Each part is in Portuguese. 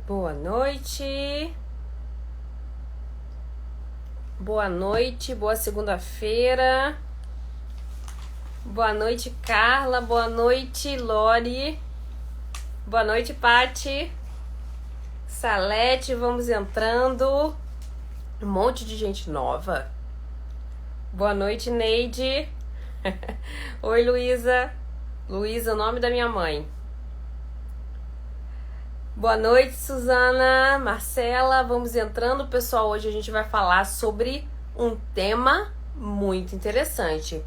Boa noite. Boa noite, boa segunda-feira. Boa noite, Carla. Boa noite, Lori. Boa noite, Pati. Salete, vamos entrando. Um monte de gente nova. Boa noite, Neide. Oi, Luísa. Luísa, o nome da minha mãe. Boa noite, Suzana, Marcela, vamos entrando, pessoal. Hoje a gente vai falar sobre um tema muito interessante.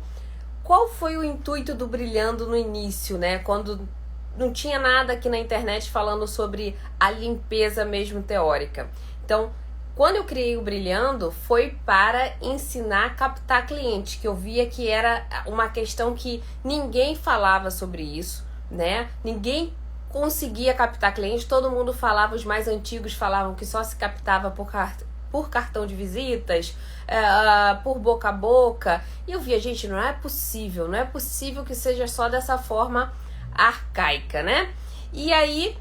Qual foi o intuito do Brilhando no início, né? Quando não tinha nada aqui na internet falando sobre a limpeza mesmo teórica. Então, quando eu criei o Brilhando, foi para ensinar a captar cliente, que eu via que era uma questão que ninguém falava sobre isso, né? Ninguém conseguia captar cliente, todo mundo falava, os mais antigos falavam que só se captava por cartão de visitas, por boca a boca, e eu via, gente, não é possível que seja só dessa forma arcaica, né? E aí,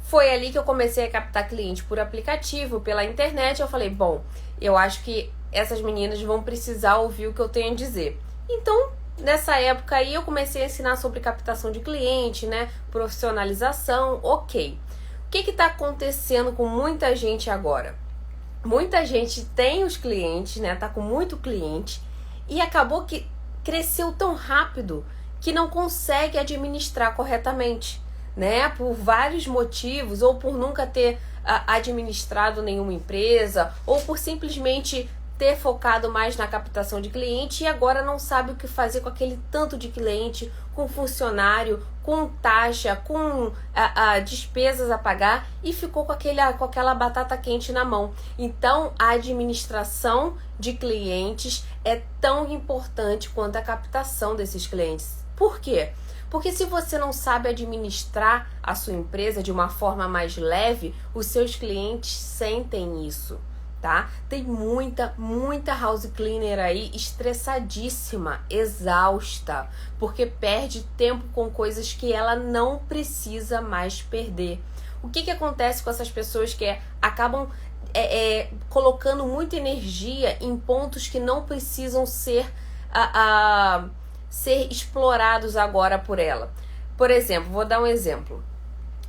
foi ali que eu comecei a captar cliente por aplicativo, pela internet. Eu falei, bom, eu acho que essas meninas vão precisar ouvir o que eu tenho a dizer. Então, nessa época aí, eu comecei a ensinar sobre captação de cliente, né? Profissionalização, ok. O que está acontecendo com muita gente agora? Muita gente tem os clientes, né? Tá com muito cliente e acabou que cresceu tão rápido que não consegue administrar corretamente, né? Por vários motivos, ou por nunca ter administrado nenhuma empresa, ou por simplesmente ter focado mais na captação de cliente e agora não sabe o que fazer com aquele tanto de cliente, com funcionário, com taxa, com despesas a pagar e ficou com aquela batata quente na mão. Então, a administração de clientes é tão importante quanto a captação desses clientes. Por quê? Porque se você não sabe administrar a sua empresa de uma forma mais leve, os seus clientes sentem isso. Tá? Tem muita house cleaner aí estressadíssima, exausta, porque perde tempo com coisas que ela não precisa mais perder. O que acontece com essas pessoas que acabam colocando muita energia em pontos que não precisam ser explorados agora por ela? Por exemplo, vou dar um exemplo.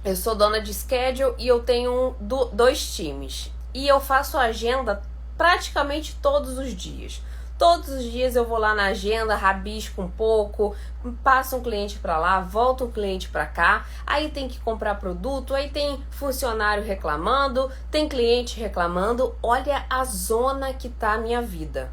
Eu sou dona de schedule e eu tenho dois times. E eu faço agenda praticamente todos os dias. Todos os dias eu vou lá na agenda, rabisco um pouco, passo um cliente para lá, volta um cliente para cá. Aí tem que comprar produto, aí tem funcionário reclamando, tem cliente reclamando. Olha a zona que tá a minha vida,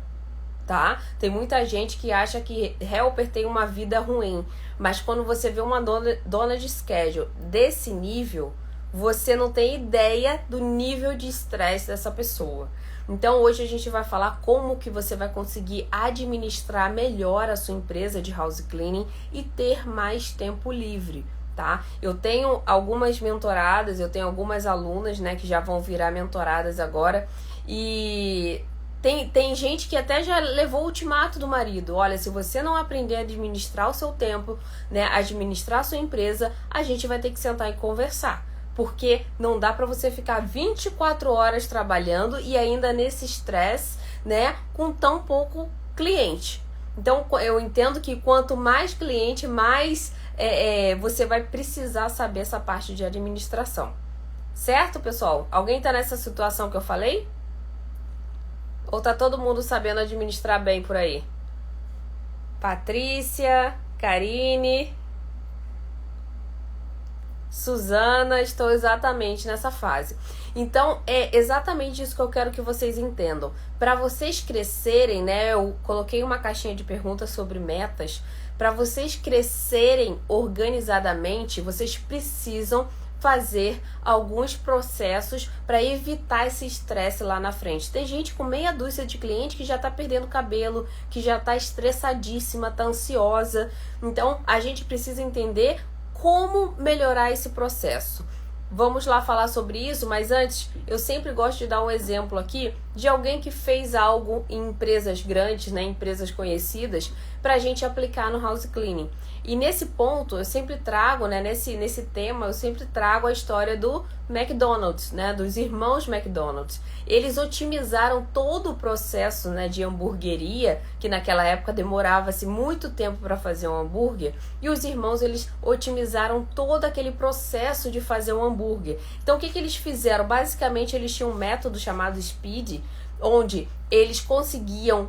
tá? Tem muita gente que acha que helper tem uma vida ruim. Mas quando você vê uma dona de schedule desse nível, você não tem ideia do nível de estresse dessa pessoa. Então hoje a gente vai falar como que você vai conseguir administrar melhor a sua empresa de house cleaning e ter mais tempo livre, tá? Eu tenho algumas mentoradas, eu tenho algumas alunas, né, que já vão virar mentoradas agora, e tem gente que até já levou o ultimato do marido. Olha, se você não aprender a administrar o seu tempo, né, administrar a sua empresa, a gente vai ter que sentar e conversar. Porque não dá para você ficar 24 horas trabalhando e ainda nesse estresse, né, com tão pouco cliente. Então, eu entendo que quanto mais cliente, mais você vai precisar saber essa parte de administração. Certo, pessoal? Alguém tá nessa situação que eu falei? Ou tá todo mundo sabendo administrar bem por aí? Patrícia, Karine, Suzana, estou exatamente nessa fase. Então, é exatamente isso que eu quero que vocês entendam. Para vocês crescerem, né, eu coloquei uma caixinha de perguntas sobre metas. Para vocês crescerem organizadamente, vocês precisam fazer alguns processos para evitar esse estresse lá na frente. Tem gente com meia dúzia de clientes que já tá perdendo cabelo, que já tá estressadíssima, tá ansiosa. Então, a gente precisa entender como melhorar esse processo. Vamos lá falar sobre isso, mas antes eu sempre gosto de dar um exemplo aqui de alguém que fez algo em empresas grandes, né, empresas conhecidas, para a gente aplicar no house cleaning. E nesse ponto, eu sempre trago, né, nesse tema, eu sempre trago a história do McDonald's, né, dos irmãos McDonald's. Eles otimizaram todo o processo, né, de hamburgueria, que naquela época demorava-se muito tempo para fazer um hambúrguer, e os irmãos, eles otimizaram todo aquele processo de fazer um hambúrguer. Então, o que eles fizeram? Basicamente, eles tinham um método chamado Speed, onde eles conseguiam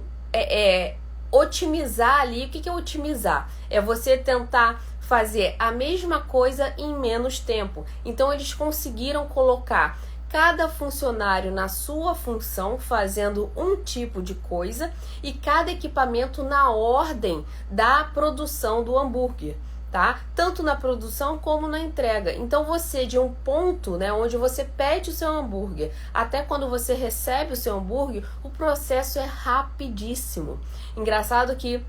otimizar ali. O que é otimizar? É você tentar fazer a mesma coisa em menos tempo. Então eles conseguiram colocar cada funcionário na sua função, fazendo um tipo de coisa, e cada equipamento na ordem da produção do hambúrguer, tá? Tanto na produção como na entrega. Então você, de um ponto, né, onde você pede o seu hambúrguer, até quando você recebe o seu hambúrguer, o processo é rapidíssimo. Engraçado que,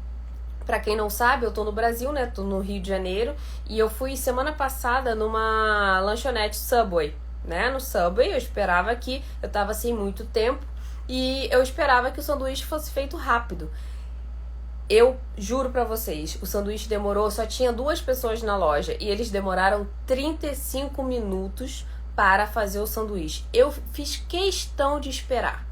para quem não sabe, eu tô no Brasil, né, tô no Rio de Janeiro, e eu fui semana passada numa lanchonete Subway, né, no Subway. Eu esperava que, eu tava sem muito tempo, e eu esperava que o sanduíche fosse feito rápido. Eu juro pra vocês, o sanduíche demorou, só tinha 2 pessoas na loja e eles demoraram 35 minutos para fazer o sanduíche. Eu fiz questão de esperar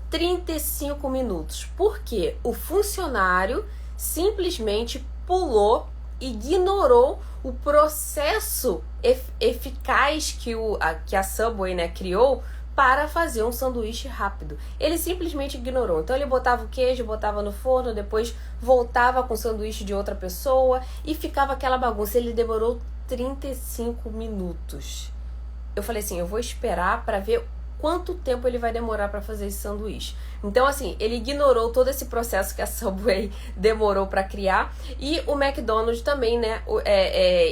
35 minutos, porque o funcionário simplesmente pulou, ignorou o processo eficaz que a Subway, né, criou para fazer um sanduíche rápido. Ele simplesmente ignorou. Então ele botava o queijo, botava no forno, depois voltava com o sanduíche de outra pessoa e ficava aquela bagunça. Ele demorou 35 minutos. Eu falei assim, eu vou esperar para ver quanto tempo ele vai demorar para fazer esse sanduíche. Então, assim, ele ignorou todo esse processo que a Subway demorou para criar, e o McDonald's também, né,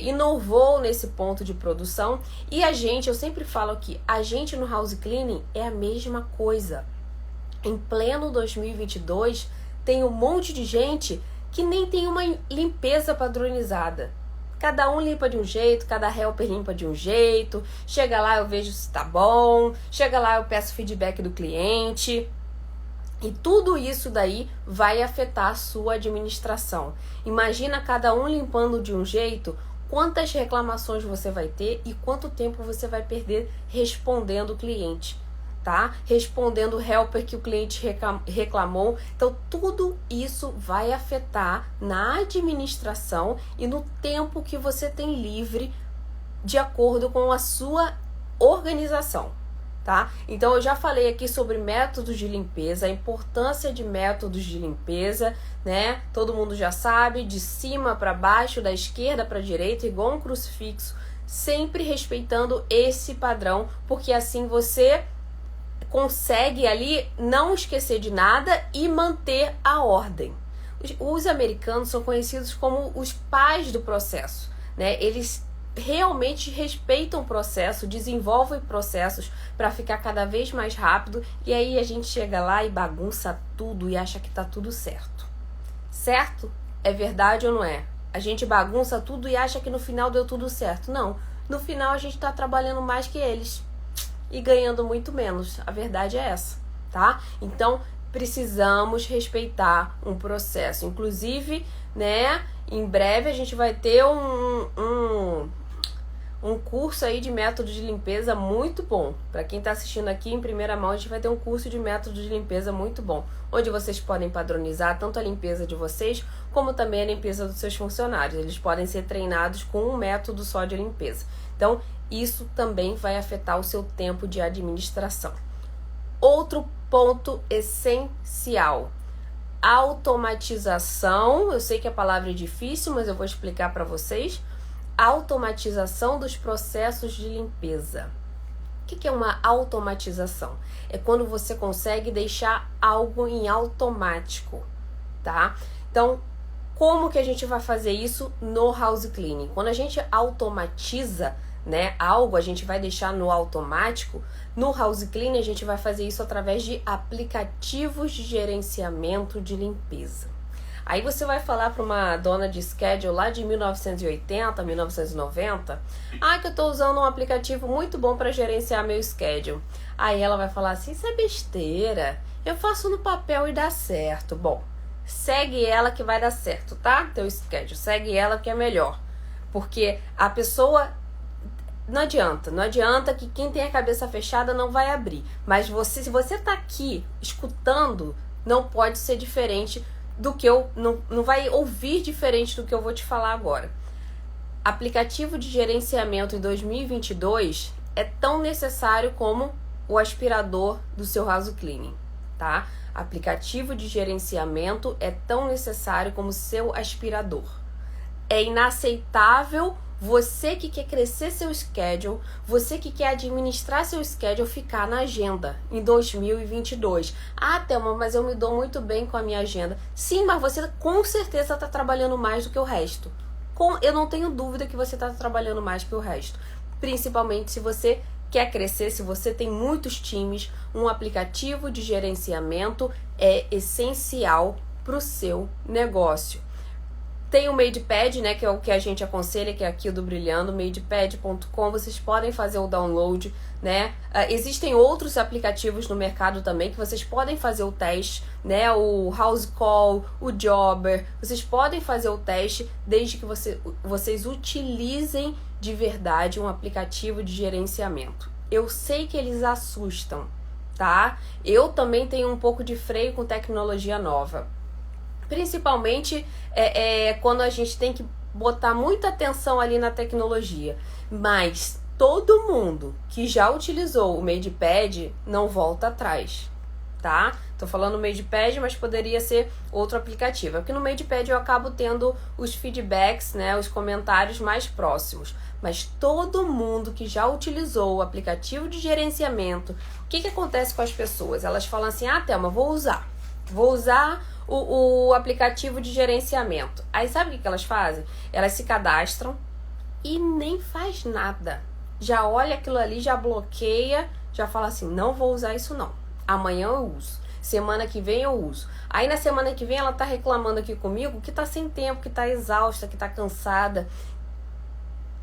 inovou nesse ponto de produção. E a gente, eu sempre falo aqui, a gente no house cleaning é a mesma coisa. Em pleno 2022, tem um monte de gente que nem tem uma limpeza padronizada. Cada um limpa de um jeito, cada helper limpa de um jeito. Chega lá, eu vejo se tá bom. Chega lá, eu peço feedback do cliente. E tudo isso daí vai afetar a sua administração. Imagina cada um limpando de um jeito, quantas reclamações você vai ter e quanto tempo você vai perder respondendo o cliente, tá? Respondendo o helper que o cliente reclamou. Então, tudo isso vai afetar na administração e no tempo que você tem livre de acordo com a sua organização, tá? Então, eu já falei aqui sobre métodos de limpeza, a importância de métodos de limpeza, né? Todo mundo já sabe, de cima para baixo, da esquerda para a direita, igual um crucifixo, sempre respeitando esse padrão, porque assim você consegue ali não esquecer de nada e manter a ordem. Os americanos são conhecidos como os pais do processo, né? Eles realmente respeitam o processo, desenvolvem processos para ficar cada vez mais rápido, e aí a gente chega lá e bagunça tudo e acha que tá tudo certo. Certo? É verdade ou não é? A gente bagunça tudo e acha que no final deu tudo certo. Não, no final a gente tá trabalhando mais que eles e ganhando muito menos. A verdade é essa, tá? Então, precisamos respeitar um processo. Inclusive, né, em breve a gente vai ter um curso aí de método de limpeza muito bom. Para quem tá assistindo aqui em primeira mão, a gente vai ter um curso de método de limpeza muito bom, onde vocês podem padronizar tanto a limpeza de vocês, como também a limpeza dos seus funcionários. Eles podem ser treinados com um método só de limpeza. Então, isso também vai afetar o seu tempo de administração. Outro ponto essencial: automatização. Eu sei que a palavra é difícil, mas eu vou explicar para vocês. Automatização dos processos de limpeza. O que é uma automatização? É quando você consegue deixar algo em automático, tá? Então, como que a gente vai fazer isso no house cleaning? Quando a gente automatiza, né, algo, a gente vai deixar no automático. No house cleaning a gente vai fazer isso através de aplicativos de gerenciamento de limpeza. Aí você vai falar para uma dona de schedule lá de 1980, 1990, que eu estou usando um aplicativo muito bom para gerenciar meu schedule. Aí ela vai falar assim, isso é besteira, eu faço no papel e dá certo. Bom, segue ela que vai dar certo, tá? Teu schedule, segue ela que é melhor. Porque a pessoa... Não adianta que quem tem a cabeça fechada não vai abrir. Mas se você tá aqui escutando, não pode ser diferente do que não vai ouvir diferente do que eu vou te falar agora. Aplicativo de gerenciamento em 2022 é tão necessário como o aspirador do seu house cleaning, tá? Aplicativo de gerenciamento é tão necessário como o seu aspirador. É inaceitável você que quer crescer seu schedule, você que quer administrar seu schedule, ficar na agenda em 2022. Thelma, mas eu me dou muito bem com a minha agenda. Sim, mas você com certeza está trabalhando mais do que o resto. Eu não tenho dúvida que você está trabalhando mais que o resto. Principalmente se você quer crescer, se você tem muitos times, um aplicativo de gerenciamento é essencial para o seu negócio. Tem o MadePad, né, que é o que a gente aconselha, que é aqui do Brilhando, madepad.com, vocês podem fazer o download, né? Existem outros aplicativos no mercado também que vocês podem fazer o teste, né? O Housecall, o Jobber, vocês podem fazer o teste desde que vocês utilizem de verdade um aplicativo de gerenciamento. Eu sei que eles assustam, tá? Eu também tenho um pouco de freio com tecnologia nova. Principalmente quando a gente tem que botar muita atenção ali na tecnologia. Mas todo mundo que já utilizou o MadePad não volta atrás, tá? Tô falando MadePad, mas poderia ser outro aplicativo. Aqui no MadePad eu acabo tendo os feedbacks, né, os comentários mais próximos. Mas todo mundo que já utilizou o aplicativo de gerenciamento, o que acontece com as pessoas? Elas falam assim, Thelma, vou usar o aplicativo de gerenciamento. Aí sabe o que elas fazem? Elas se cadastram e nem faz nada. Já olha aquilo ali, já bloqueia, já fala assim, não vou usar isso não. Amanhã eu uso. Semana que vem eu uso. Aí na semana que vem ela tá reclamando aqui comigo que tá sem tempo, que tá exausta, que tá cansada.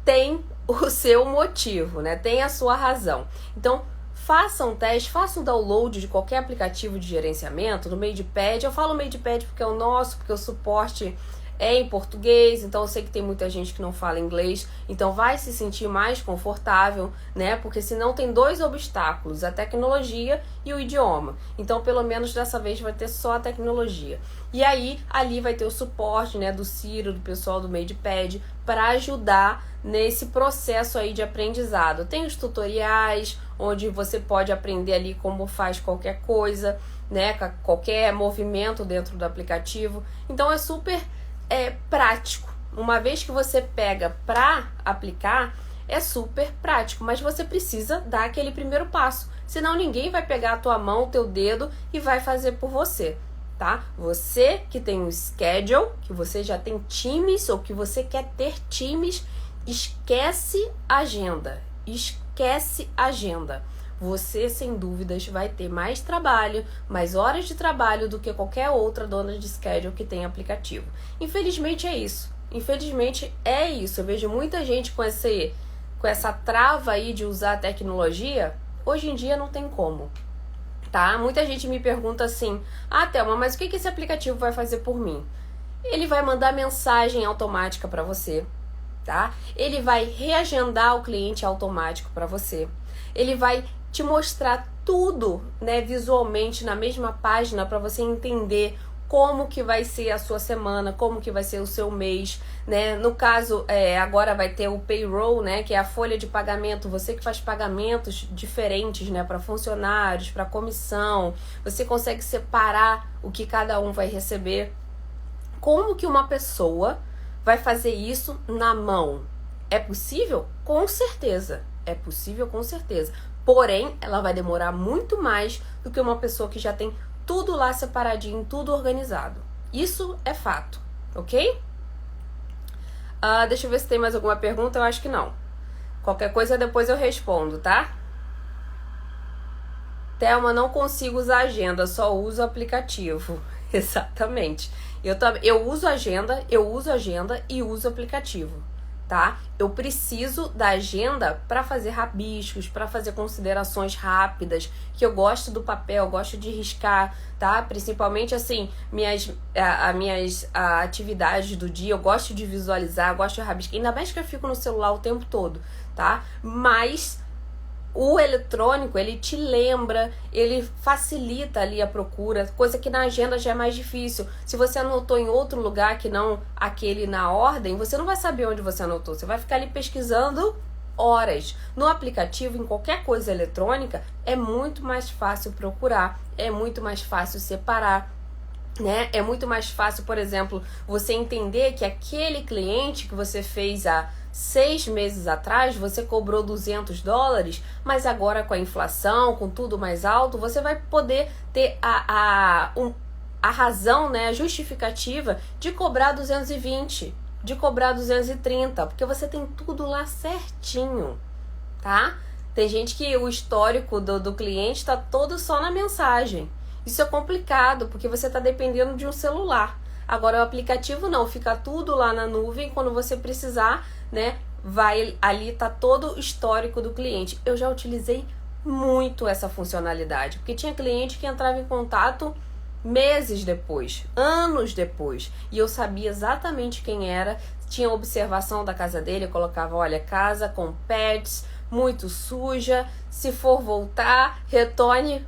Tem o seu motivo, né? Tem a sua razão. Então, faça um teste, faça um download de qualquer aplicativo de gerenciamento no MadePad. Eu falo MadePad porque é o nosso, porque o suporte é em português, então eu sei que tem muita gente que não fala inglês, então vai se sentir mais confortável, né? Porque senão tem dois obstáculos, a tecnologia e o idioma. Então, pelo menos dessa vez vai ter só a tecnologia. E aí, ali vai ter o suporte, né, do Ciro, do pessoal do MadePad, para ajudar nesse processo aí de aprendizado. Tem os tutoriais, onde você pode aprender ali como faz qualquer coisa, né, qualquer movimento dentro do aplicativo. Então é super prático. Uma vez que você pega para aplicar, é super prático, mas você precisa dar aquele primeiro passo. Senão ninguém vai pegar a tua mão, o teu dedo e vai fazer por você, tá? Você que tem um schedule, que você já tem times ou que você quer ter times, esquece agenda. Esquece agenda. Você, sem dúvidas, vai ter mais trabalho, mais horas de trabalho do que qualquer outra dona de schedule que tem aplicativo. Infelizmente é isso. Infelizmente é isso. Eu vejo muita gente com essa trava aí de usar a tecnologia. Hoje em dia não tem como, tá? Muita gente me pergunta assim, Thelma, mas o que esse aplicativo vai fazer por mim? Ele vai mandar mensagem automática para você, tá? Ele vai reagendar o cliente automático para você. Ele vai te mostrar tudo, né, visualmente na mesma página para você entender como que vai ser a sua semana, como que vai ser o seu mês, né? No caso, agora vai ter o payroll, né, que é a folha de pagamento. Você que faz pagamentos diferentes, né, para funcionários, para comissão, você consegue separar o que cada um vai receber. Como que uma pessoa vai fazer isso na mão? É possível? Com certeza. É possível, com certeza. Porém, ela vai demorar muito mais do que uma pessoa que já tem tudo lá separadinho, tudo organizado. Isso é fato, ok? Deixa eu ver se tem mais alguma pergunta. Eu acho que não. Qualquer coisa depois eu respondo, tá? Thelma, não consigo usar agenda, só uso o aplicativo. Exatamente. Eu uso agenda e uso aplicativo, tá? Eu preciso da agenda para fazer rabiscos, para fazer considerações rápidas, que eu gosto do papel, eu gosto de riscar, tá? Principalmente assim, minhas atividades do dia, eu gosto de visualizar, eu gosto de rabiscar, ainda mais que eu fico no celular o tempo todo, tá? Mas o eletrônico, ele te lembra, ele facilita ali a procura, coisa que na agenda já é mais difícil. Se você anotou em outro lugar que não aquele na ordem, você não vai saber onde você anotou. Você vai ficar ali pesquisando horas. No aplicativo, em qualquer coisa eletrônica, é muito mais fácil procurar, é muito mais fácil separar, né? É muito mais fácil, por exemplo, você entender que aquele cliente que você fez há 6 meses atrás, você cobrou $200, mas agora com a inflação, com tudo mais alto, você vai poder ter a razão, né, a justificativa de cobrar 220, de cobrar 230, porque você tem tudo lá certinho, tá? Tem gente que o histórico do cliente está todo só na mensagem. Isso é complicado, porque você está dependendo de um celular. Agora o aplicativo não, fica tudo lá na nuvem, quando você precisar, né, vai ali, tá todo o histórico do cliente. Eu já utilizei muito essa funcionalidade, porque tinha cliente que entrava em contato meses depois, anos depois, e eu sabia exatamente quem era, tinha observação da casa dele, eu colocava, olha, casa com pets, muito suja, se for voltar, retorne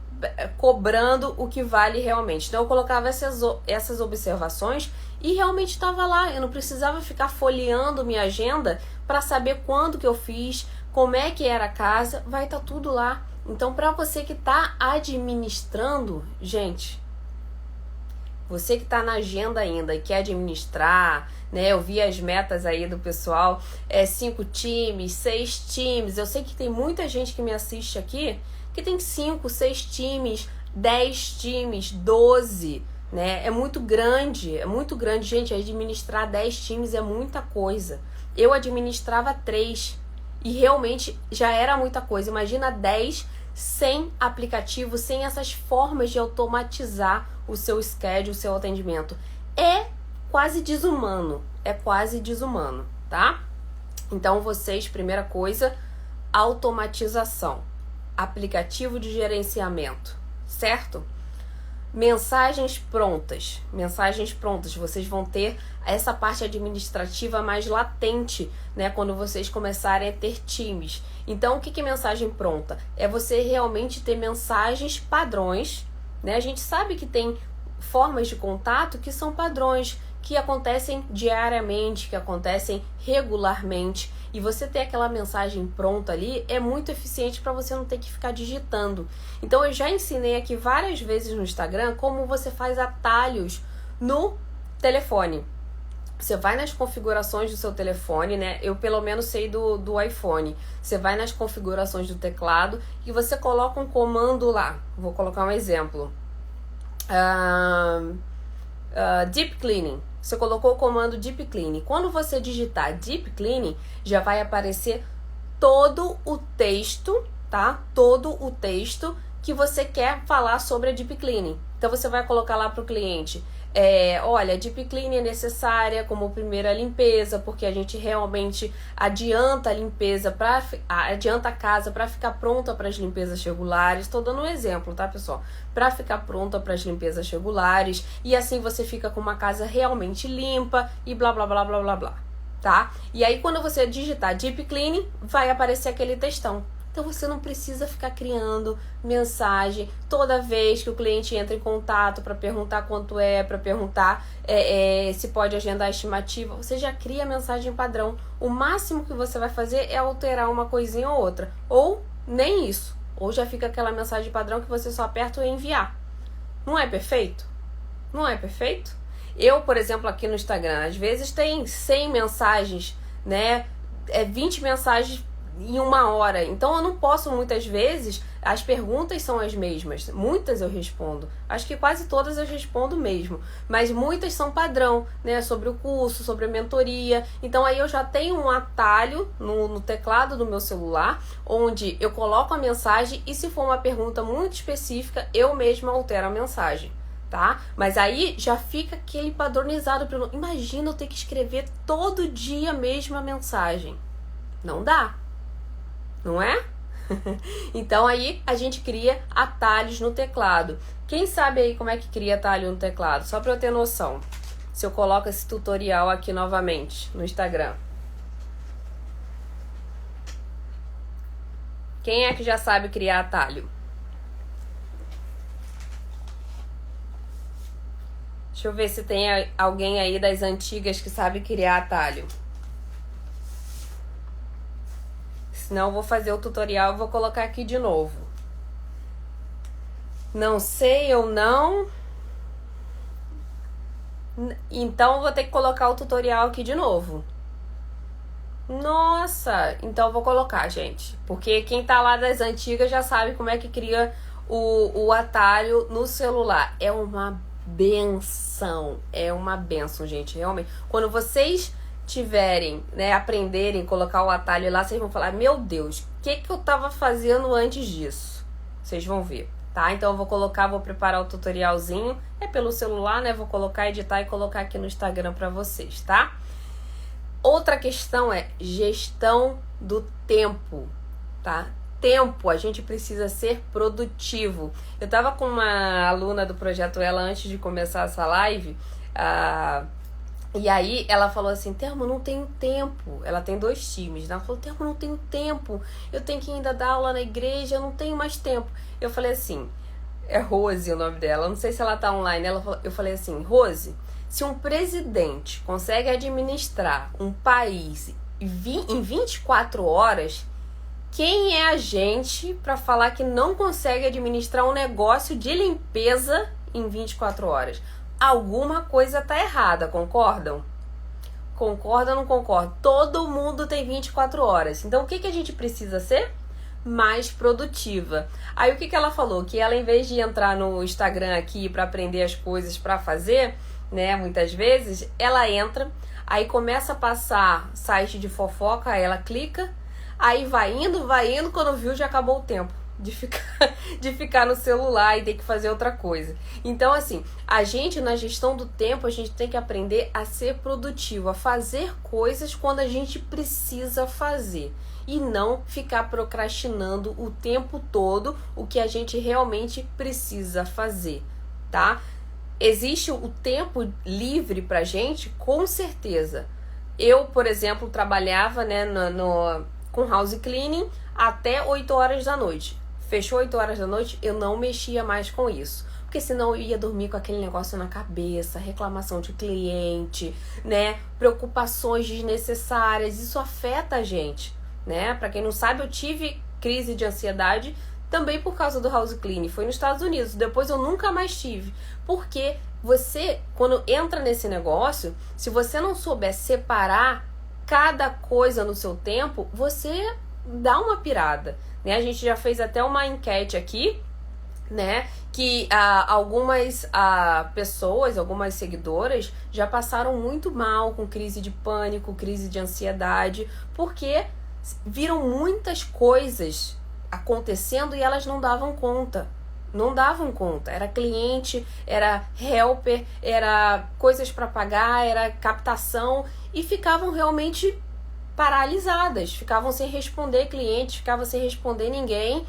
cobrando o que vale realmente. Então eu colocava essas observações e realmente estava lá. Eu não precisava ficar folheando minha agenda para saber quando que eu fiz, como é que era a casa, vai estar tudo lá. Então, para você que está administrando, gente, você que está na agenda ainda e quer administrar, né? Eu vi as metas aí do pessoal, 5 times, 6 times. Eu sei que tem muita gente que me assiste aqui que tem 5, 6 times, 10 times, 12, né? É muito grande, gente. Administrar 10 times é muita coisa. Eu administrava 3 e realmente já era muita coisa. Imagina 10 sem aplicativo, sem essas formas de automatizar o seu schedule, o seu atendimento. É quase desumano, tá? Então vocês, primeira coisa, automatização. Aplicativo de gerenciamento, certo? Mensagens prontas, vocês vão ter essa parte administrativa mais latente, né, quando vocês começarem a ter times. Então, o que é mensagem pronta? É você realmente ter mensagens padrões, né? A gente sabe que tem formas de contato que são padrões, que acontecem diariamente, que acontecem regularmente, e você ter aquela mensagem pronta ali é muito eficiente para você não ter que ficar digitando. Então eu já ensinei aqui várias vezes no Instagram como você faz atalhos no telefone. Você vai nas configurações do seu telefone, né? Eu pelo menos sei do iPhone. Você vai nas configurações do teclado e você coloca um comando lá. Vou colocar um exemplo. Deep Cleaning. Você colocou o comando Deep Cleaning. Quando você digitar Deep Cleaning, já vai aparecer todo o texto, tá? Todo o texto que você quer falar sobre a Deep Cleaning. Então você vai colocar lá para o cliente, olha, a Deep Cleaning é necessária como primeira limpeza, porque a gente realmente adianta a limpeza, adianta a casa para ficar pronta para as limpezas regulares. Estou dando um exemplo, tá, pessoal? Para ficar pronta para as limpezas regulares, e assim você fica com uma casa realmente limpa e blá, blá, blá, blá, blá, blá, tá? E aí quando você digitar Deep Cleaning, vai aparecer aquele textão. Então você não precisa ficar criando mensagem toda vez que o cliente entra em contato para perguntar quanto para perguntar se pode agendar a estimativa. Você já cria mensagem padrão. O máximo que você vai fazer é alterar uma coisinha ou outra. Ou nem isso. Ou já fica aquela mensagem padrão que você só aperta o enviar. Não é perfeito? Não é perfeito? Eu, por exemplo, aqui no Instagram, às vezes tem 100 mensagens, né? 20 mensagens em 1 hora. Então eu não posso, muitas vezes, as perguntas são as mesmas. Muitas eu respondo. Acho que quase todas eu respondo mesmo. Mas muitas são padrão, né? Sobre o curso, sobre a mentoria. Então aí eu já tenho um atalho no teclado do meu celular, onde eu coloco a mensagem e se for uma pergunta muito específica, eu mesma altero a mensagem, tá? Mas aí já fica aquele padronizado. Imagina eu ter que escrever todo dia a mesma mensagem. Não dá, não é? Então aí a gente cria atalhos no teclado. Quem sabe aí como é que cria atalho no teclado? Só para eu ter noção. Se eu coloco esse tutorial aqui novamente no Instagram. Quem é que já sabe criar atalho? Deixa eu ver se tem alguém aí das antigas que sabe criar atalho. Senão eu vou fazer o tutorial e vou colocar aqui de novo. Não sei, eu não. Então eu vou ter que colocar o tutorial aqui de novo. Nossa, então eu vou colocar, gente. Porque quem tá lá das antigas já sabe como é que cria o atalho no celular. É uma benção, gente, realmente. Quando vocês tiverem, né, aprenderem a colocar o atalho lá, vocês vão falar, meu Deus, o que eu tava fazendo antes disso? Vocês vão ver, tá? Então eu vou preparar o tutorialzinho, é pelo celular, né, vou colocar, editar e colocar aqui no Instagram pra vocês, tá? Outra questão é gestão do tempo, tá? Tempo, a gente precisa ser produtivo. Eu tava com uma aluna do Projeto Ela antes de começar essa live, e aí ela falou assim, Thelma, não tenho tempo. Ela tem 2 times, né? Ela falou, Thelma, não tenho tempo. Eu tenho que ainda dar aula na igreja, eu não tenho mais tempo. Eu falei assim, é Rose o nome dela, não sei se ela tá online. Eu falei assim, Rose, se um presidente consegue administrar um país em 24 horas, quem é a gente para falar que não consegue administrar um negócio de limpeza em 24 horas? Alguma coisa tá errada, concordam? Concorda ou não concorda? Todo mundo tem 24 horas. Então, o que a gente precisa ser? Mais produtiva. Aí, o que ela falou? Que ela, em vez de entrar no Instagram aqui para aprender as coisas para fazer, né, muitas vezes, ela entra, aí começa a passar site de fofoca, aí ela clica, aí vai indo, quando viu já acabou o tempo de ficar no celular e ter que fazer outra coisa. Então, assim, a gente na gestão do tempo, a gente tem que aprender a ser produtivo, a fazer coisas quando a gente precisa fazer e não ficar procrastinando o tempo todo o que a gente realmente precisa fazer, tá? Existe o tempo livre pra gente, com certeza. Eu, por exemplo, trabalhava, né, com house cleaning até 8 horas da noite. Fechou 8 horas da noite, eu não mexia mais com isso. Porque senão eu ia dormir com aquele negócio na cabeça, reclamação de cliente, né? Preocupações desnecessárias. Isso afeta a gente, né? Pra quem não sabe, eu tive crise de ansiedade também por causa do house cleaning. Foi nos Estados Unidos. Depois eu nunca mais tive. Porque você, quando entra nesse negócio, se você não souber separar cada coisa no seu tempo, você dá uma pirada, né? A gente já fez até uma enquete aqui, né? Que algumas pessoas, algumas seguidoras já passaram muito mal com crise de pânico, crise de ansiedade, porque viram muitas coisas acontecendo e elas não davam conta. Não davam conta. Era cliente, era helper, era coisas para pagar, era captação e ficavam realmente paralisadas, ficavam sem responder clientes, ficavam sem responder ninguém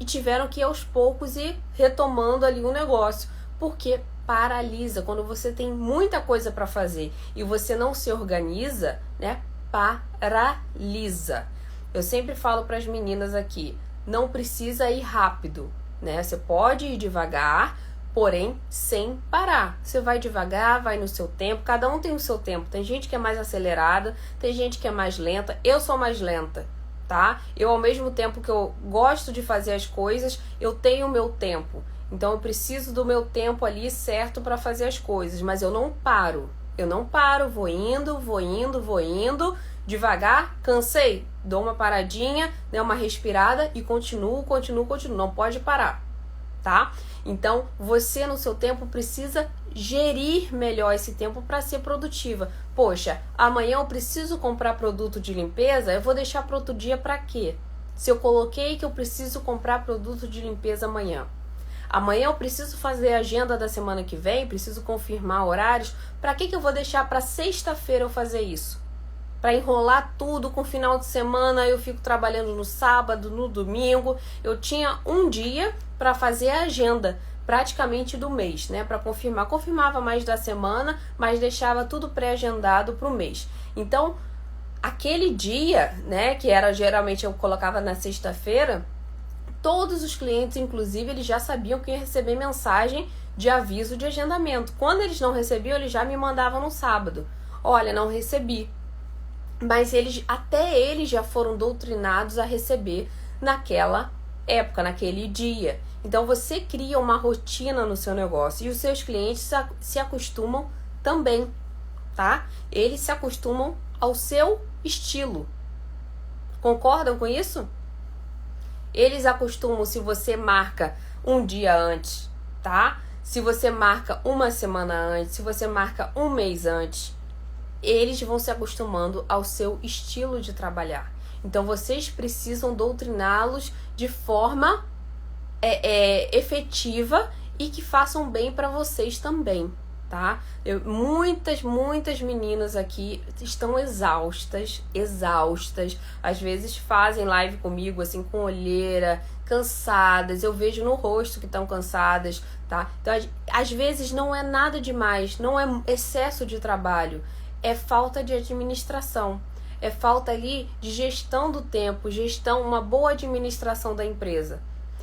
e tiveram que ir aos poucos ir retomando ali o negócio, porque paralisa. Quando você tem muita coisa para fazer e você não se organiza, né? Paralisa. Eu sempre falo para as meninas aqui, não precisa ir rápido, né? Você pode ir devagar, porém sem parar. Você vai devagar, vai no seu tempo, cada um tem o seu tempo. Tem gente que é mais acelerada, tem gente que é mais lenta. Eu sou mais lenta, tá? Eu, ao mesmo tempo que eu gosto de fazer as coisas, eu tenho o meu tempo. Então eu preciso do meu tempo ali certo para fazer as coisas, mas eu não paro. Eu não paro, vou indo, devagar, cansei, dou uma paradinha, né, uma respirada e continuo, não pode parar, tá? Então, você no seu tempo precisa gerir melhor esse tempo para ser produtiva. Poxa, amanhã eu preciso comprar produto de limpeza, eu vou deixar para outro dia para quê? Se eu coloquei que eu preciso comprar produto de limpeza amanhã. Amanhã eu preciso fazer a agenda da semana que vem, preciso confirmar horários. Para que eu vou deixar para sexta-feira eu fazer isso? Para enrolar tudo com o final de semana, eu fico trabalhando no sábado, no domingo. Eu tinha um dia para fazer a agenda praticamente do mês, né? Para confirmar. Confirmava mais da semana, mas deixava tudo pré-agendado para o mês. Então, aquele dia, né, que era geralmente eu colocava na sexta-feira, todos os clientes, inclusive, eles já sabiam que ia receber mensagem de aviso de agendamento. Quando eles não recebiam, eles já me mandavam no sábado. Olha, não recebi. Mas até eles já foram doutrinados a receber naquela época, naquele dia. Então você cria uma rotina no seu negócio e os seus clientes se acostumam também, tá? Eles se acostumam ao seu estilo. Concordam com isso? Eles acostumam se você marca um dia antes, tá? Se você marca uma semana antes, se você marca um mês antes, eles vão se acostumando ao seu estilo de trabalhar. Então vocês precisam doutriná-los de forma efetiva e que façam bem para vocês também, tá? Muitas meninas aqui estão exaustas, às vezes fazem live comigo assim com olheira, cansadas, eu vejo no rosto que estão cansadas, tá? Então às vezes não é nada demais, não é excesso de trabalho, é falta de administração, é falta ali de gestão do tempo, uma boa administração da empresa.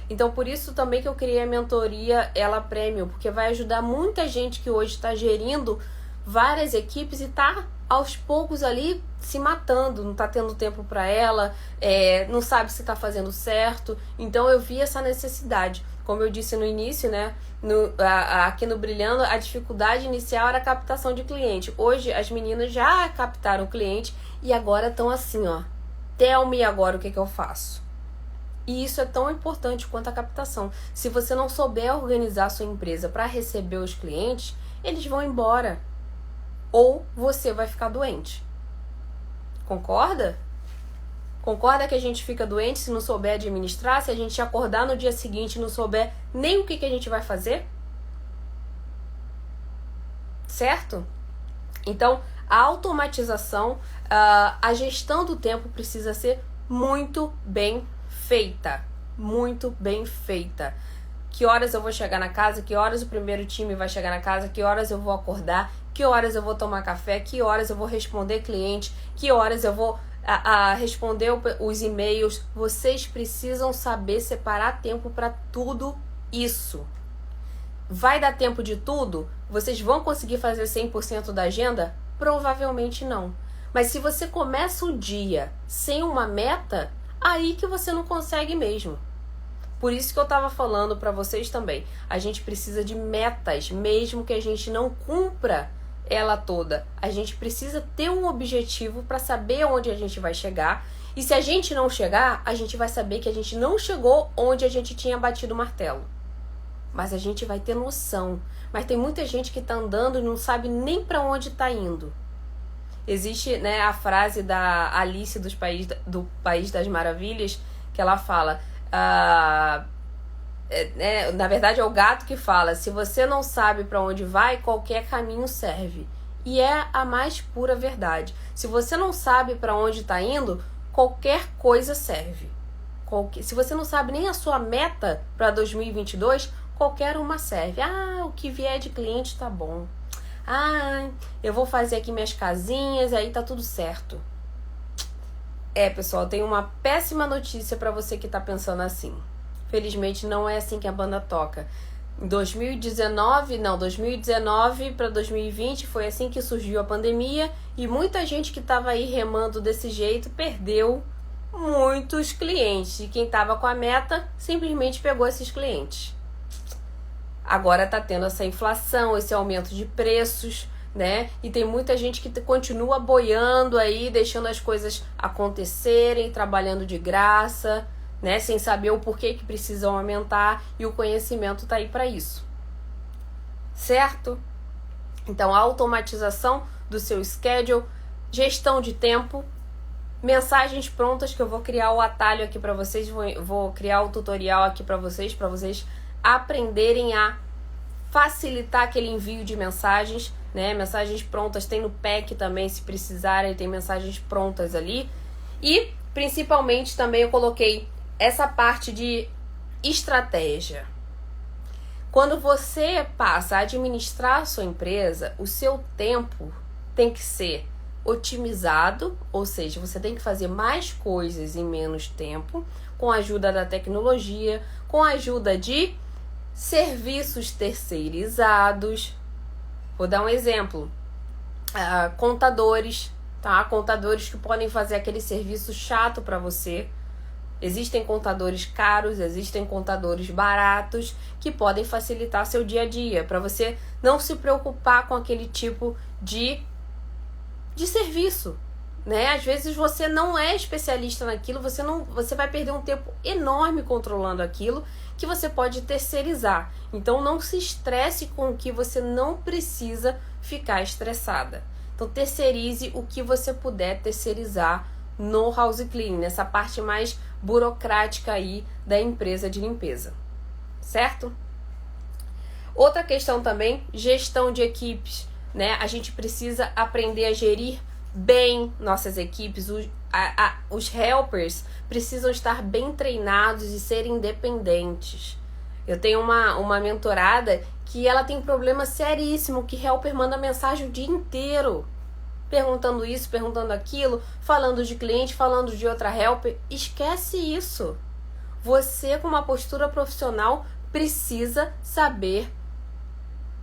Então, por isso também que eu criei a mentoria Ela Premium, porque vai ajudar muita gente que hoje está gerindo várias equipes e está aos poucos ali se matando, não está tendo tempo para ela, não sabe se está fazendo certo. Então, eu vi essa necessidade. Como eu disse no início, né, aqui no Brilhando, a dificuldade inicial era a captação de cliente. Hoje, as meninas já captaram cliente e agora estão assim, ó, tell me agora o que eu faço. E isso é tão importante quanto a captação. Se você não souber organizar a sua empresa para receber os clientes, eles vão embora. Ou você vai ficar doente. Concorda? Concorda que a gente fica doente se não souber administrar? Se a gente acordar no dia seguinte e não souber nem o que a gente vai fazer? Certo? Então, a automatização, a gestão do tempo precisa ser muito bem feita, muito bem feita. Que horas eu vou chegar na casa, que horas o primeiro time vai chegar na casa, que horas eu vou acordar, que horas eu vou tomar café, que horas eu vou responder cliente, que horas eu vou responder os e-mails. Vocês precisam saber separar tempo para tudo isso. Vai dar tempo de tudo? Vocês vão conseguir fazer 100% da agenda? Provavelmente não. Mas se você começa o dia sem uma meta, aí que você não consegue mesmo. Por isso que eu estava falando para vocês também. A gente precisa de metas, mesmo que a gente não cumpra ela toda. A gente precisa ter um objetivo para saber onde a gente vai chegar. E se a gente não chegar, a gente vai saber que a gente não chegou onde a gente tinha batido o martelo. Mas a gente vai ter noção. Mas tem muita gente que está andando e não sabe nem para onde está indo. Existe, né, a frase da Alice do País das Maravilhas, que ela fala, na verdade é o gato que fala, se você não sabe para onde vai, qualquer caminho serve. E é a mais pura verdade. Se você não sabe para onde está indo, qualquer coisa serve. Se você não sabe nem a sua meta para 2022, qualquer uma serve. O que vier de cliente tá bom. Eu vou fazer aqui minhas casinhas, aí tá tudo certo. Pessoal, tem uma péssima notícia para você que tá pensando assim. Felizmente não é assim que a banda toca. Em 2019 para 2020 foi assim que surgiu a pandemia e muita gente que estava aí remando desse jeito perdeu muitos clientes. E quem estava com a meta simplesmente pegou esses clientes. Agora tá tendo essa inflação, esse aumento de preços, né? E tem muita gente que continua boiando aí, deixando as coisas acontecerem, trabalhando de graça, né? Sem saber o porquê que precisam aumentar, e o conhecimento tá aí para isso. Certo? Então, a automatização do seu schedule, gestão de tempo, mensagens prontas, que eu vou criar o atalho aqui para vocês, vou criar o tutorial aqui para vocês aprenderem a facilitar aquele envio de mensagens, né? Mensagens prontas, tem no pack também, se precisarem, tem mensagens prontas ali. E, principalmente, também eu coloquei essa parte de estratégia. Quando você passa a administrar a sua empresa, o seu tempo tem que ser otimizado, ou seja, você tem que fazer mais coisas em menos tempo, com a ajuda da tecnologia, com a ajuda de serviços terceirizados. Vou dar um exemplo. Contadores, tá? Contadores que podem fazer aquele serviço chato para você. Existem contadores caros, existem contadores baratos que podem facilitar seu dia a dia, para você não se preocupar com aquele tipo de serviço, né? Às vezes você não é especialista naquilo, você vai perder um tempo enorme controlando aquilo que você pode terceirizar. Então não se estresse com o que você não precisa ficar estressada. Então terceirize o que você puder terceirizar no house cleaning, nessa parte mais burocrática aí da empresa de limpeza, certo? Outra questão também, gestão de equipes, né? A gente precisa aprender a gerir bem nossas equipes. Os helpers precisam estar bem treinados e serem independentes. Eu tenho uma mentorada que ela tem um problema seríssimo, que helper manda mensagem o dia inteiro, perguntando isso, perguntando aquilo, falando de cliente, falando de outra helper. Esquece isso. Você, com uma postura profissional, precisa saber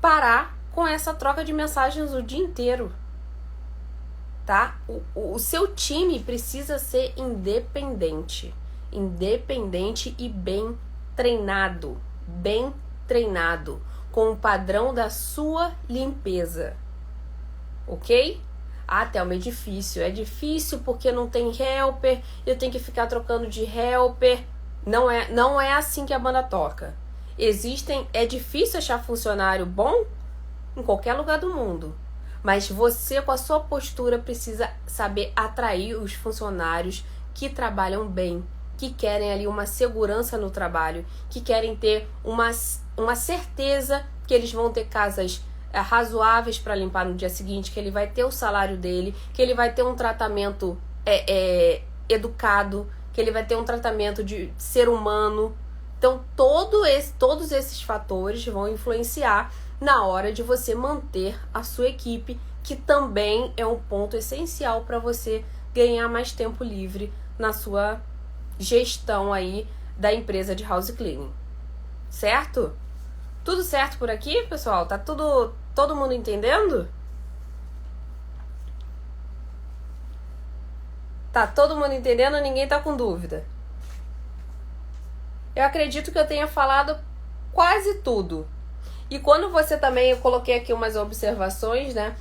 parar com essa troca de mensagens o dia inteiro, tá? O seu time precisa ser independente e bem treinado, com o padrão da sua limpeza, ok? Thelma, é difícil porque não tem helper, eu tenho que ficar trocando de helper. Não é assim que a banda toca. É difícil achar funcionário bom em qualquer lugar do mundo, mas você, com a sua postura, precisa saber atrair os funcionários que trabalham bem, que querem ali uma segurança no trabalho, que querem ter uma certeza que eles vão ter casas razoáveis para limpar no dia seguinte, que ele vai ter o salário dele, que ele vai ter um tratamento educado, que ele vai ter um tratamento de ser humano. Então, todos esses fatores vão influenciar na hora de você manter a sua equipe, que também é um ponto essencial para você ganhar mais tempo livre na sua gestão aí da empresa de house cleaning. Certo? Tudo certo por aqui, pessoal? Tá todo mundo entendendo? Tá todo mundo entendendo? Ninguém tá com dúvida? Eu acredito que eu tenha falado quase tudo. E quando você também, eu coloquei aqui umas observações, né?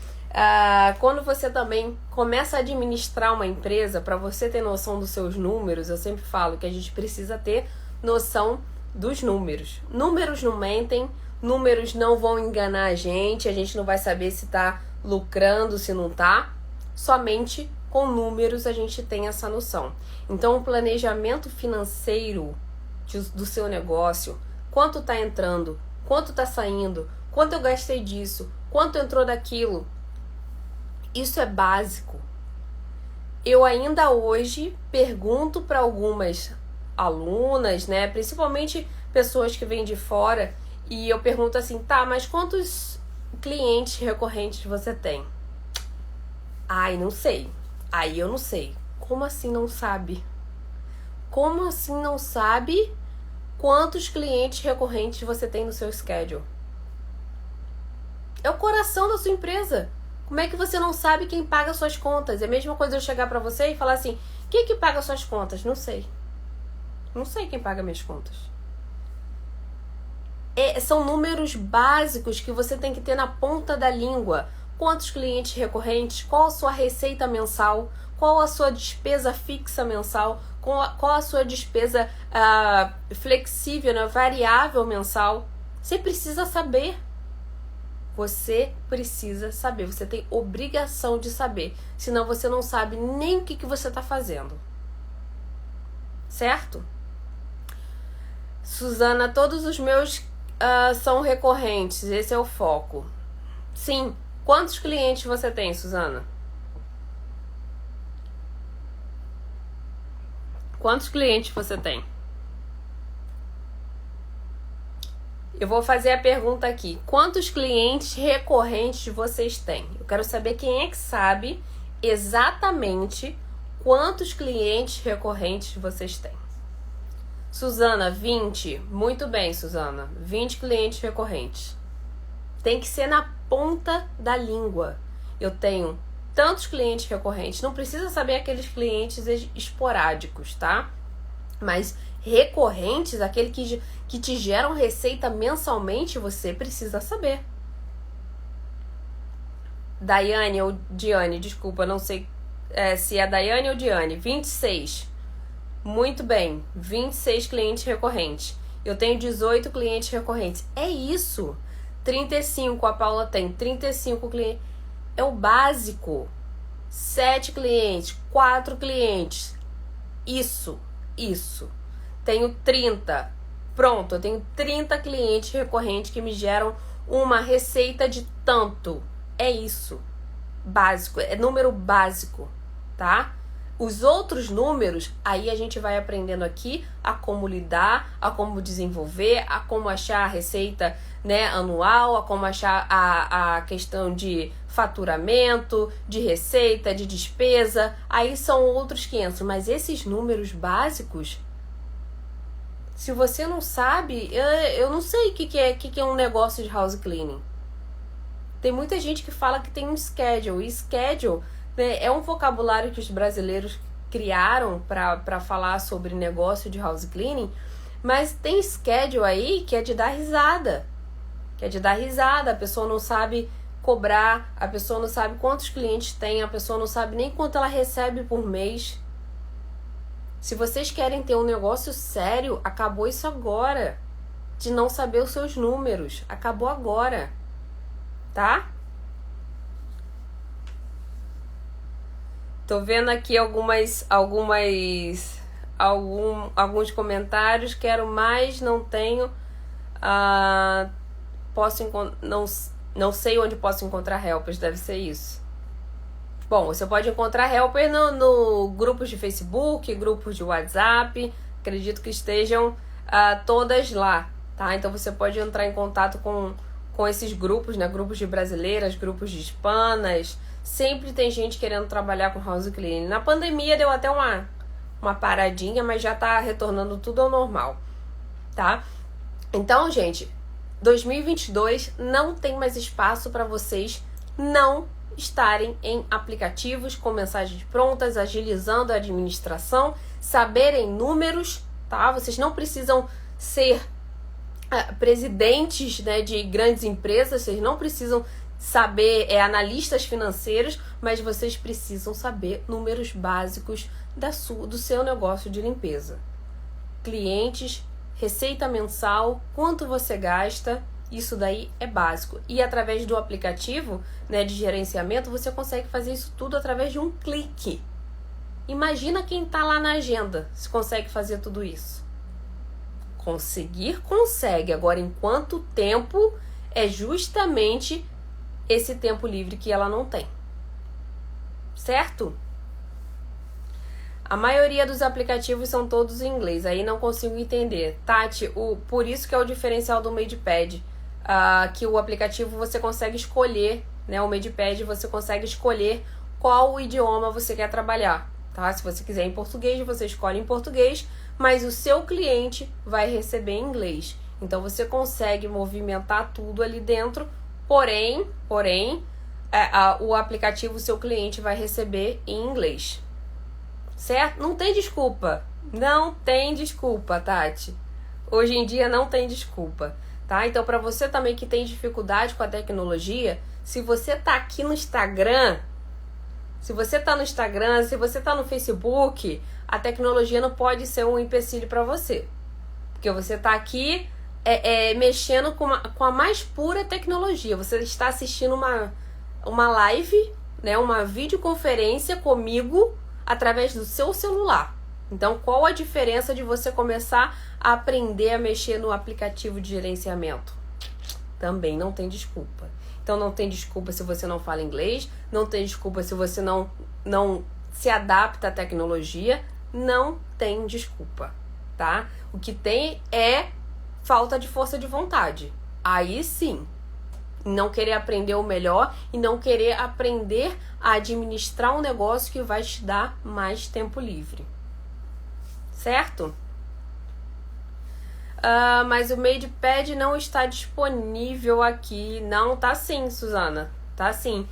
Quando você também começa a administrar uma empresa, para você ter noção dos seus números, eu sempre falo que a gente precisa ter noção dos números. Números não mentem, números não vão enganar a gente não vai saber se tá lucrando, se não tá. Somente com números a gente tem essa noção. Então, o planejamento financeiro do seu negócio, quanto tá entrando, quanto tá saindo, quanto eu gastei disso, quanto entrou daquilo, isso é básico. Eu ainda hoje pergunto para algumas alunas, né, principalmente pessoas que vêm de fora, e eu pergunto assim, tá, mas quantos clientes recorrentes você tem? Não sei. Aí eu não sei. Como assim não sabe? Como assim não sabe quantos clientes recorrentes você tem no seu schedule? É o coração da sua empresa. Como é que você não sabe quem paga suas contas? É a mesma coisa eu chegar pra você e falar assim, quem que paga suas contas? Não sei. Não sei quem paga minhas contas. São números básicos que você tem que ter na ponta da língua. Quantos clientes recorrentes? Qual a sua receita mensal? Qual a sua despesa fixa mensal? Qual a sua despesa flexível, né? Variável mensal? Você precisa saber. Você precisa saber. Você tem obrigação de saber. Senão você não sabe nem o que você está fazendo. Certo? Suzana, todos os meus são recorrentes, esse é o foco. Sim. Quantos clientes você tem, Suzana? Quantos clientes você tem? Eu vou fazer a pergunta aqui. Quantos clientes recorrentes vocês têm? Eu quero saber quem é que sabe exatamente quantos clientes recorrentes vocês têm. Suzana, 20. Muito bem, Suzana. 20 clientes recorrentes. Tem que ser na ponta da língua. Eu tenho tantos clientes recorrentes. Não precisa saber aqueles clientes esporádicos, tá? Mas recorrentes, aquele que te geram receita mensalmente, você precisa saber. Daiane ou Diane, desculpa, não sei se é Daiane ou Diane. 26. Muito bem, 26 clientes recorrentes. Eu tenho 18 clientes recorrentes. É isso. 35, a Paula tem 35 clientes. É o básico. 7 clientes, 4 clientes. Isso. Tenho 30. Pronto, eu tenho 30 clientes recorrentes que me geram uma receita de tanto. É isso. Básico, é número básico, tá? Os outros números, aí a gente vai aprendendo aqui a como lidar, a como desenvolver, a como achar a receita, né, anual, a como achar a questão de faturamento, de receita, de despesa. Aí são outros 500, mas esses números básicos, se você não sabe, eu não sei o que é um negócio de house cleaning. Tem muita gente que fala que tem um schedule, e schedule, né, é um vocabulário que os brasileiros criaram para falar sobre negócio de house cleaning, mas tem schedule aí que é de dar risada. A pessoa não sabe cobrar, a pessoa não sabe quantos clientes tem, a pessoa não sabe nem quanto ela recebe por mês. Se vocês querem ter um negócio sério, acabou isso agora. De não saber os seus números. Acabou agora. Tá? Tô vendo aqui alguns comentários. Quero mais, não tenho. Não sei onde posso encontrar helpers, deve ser isso. Bom, você pode encontrar helper no grupos de Facebook, grupos de WhatsApp. Acredito que estejam todas lá, tá? Então você pode entrar em contato com esses grupos, né? Grupos de brasileiras, grupos de hispanas. Sempre tem gente querendo trabalhar com house cleaning. Na pandemia deu até uma paradinha, mas já tá retornando tudo ao normal, tá? Então, gente, 2022 não tem mais espaço para vocês não estarem em aplicativos com mensagens prontas, agilizando a administração, saberem números, tá? Vocês não precisam ser presidentes, né, de grandes empresas, vocês não precisam saber analistas financeiros, mas vocês precisam saber números básicos do seu negócio de limpeza. Clientes, receita mensal, quanto você gasta, isso daí é básico. E através do aplicativo, né, de gerenciamento, você consegue fazer isso tudo através de um clique. Imagina quem está lá na agenda, se consegue fazer tudo isso. Consegue. Agora, em quanto tempo é justamente esse tempo livre que ela não tem. Certo? A maioria dos aplicativos são todos em inglês, aí não consigo entender. Tati, por isso que é o diferencial do MadePad, que o aplicativo você consegue escolher, né? O MadePad você consegue escolher qual o idioma você quer trabalhar, tá? Se você quiser em português, você escolhe em português, mas o seu cliente vai receber em inglês. Então você consegue movimentar tudo ali dentro, porém, o aplicativo, o seu cliente vai receber em inglês. Certo? Não tem desculpa. Não tem desculpa, Tati. Hoje em dia não tem desculpa, tá? Então, para você também que tem dificuldade com a tecnologia, se você tá aqui no Instagram, se você tá no Facebook, a tecnologia não pode ser um empecilho para você. Porque você tá aqui mexendo com a mais pura tecnologia. Você está assistindo uma live, né? Uma videoconferência comigo através do seu celular. Então, qual a diferença de você começar a aprender a mexer no aplicativo de gerenciamento? Também não tem desculpa. Então, não tem desculpa se você não fala inglês, não tem desculpa se você não se adapta à tecnologia, não tem desculpa, tá? O que tem é falta de força de vontade. Aí sim, não querer aprender o melhor e não querer aprender a administrar um negócio que vai te dar mais tempo livre. Certo? Mas o MadePad não está disponível aqui. Não, tá sim, Suzana. Tá sim.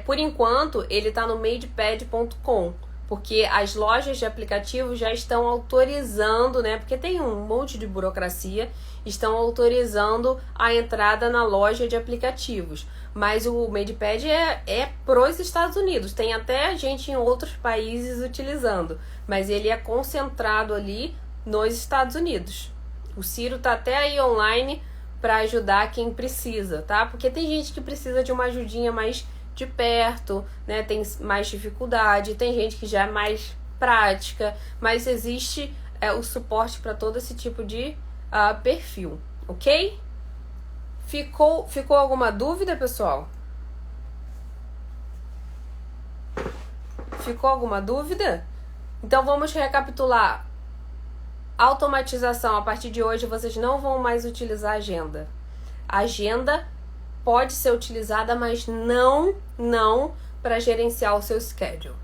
Por enquanto, ele tá no madepad.com, porque as lojas de aplicativos já estão autorizando, né? Porque tem um monte de burocracia, estão autorizando a entrada na loja de aplicativos. Mas o MadePad é pros Estados Unidos. Tem até gente em outros países utilizando, mas ele é concentrado ali nos Estados Unidos. O Ciro tá até aí online para ajudar quem precisa, tá? Porque tem gente que precisa de uma ajudinha mais de perto, né? Tem mais dificuldade, tem gente que já é mais prática, mas existe o suporte para todo esse tipo de perfil, ok? Ficou alguma dúvida, pessoal? Ficou alguma dúvida? Então vamos recapitular. Automatização. A partir de hoje vocês não vão mais utilizar agenda. A agenda pode ser utilizada, mas não para gerenciar o seu schedule.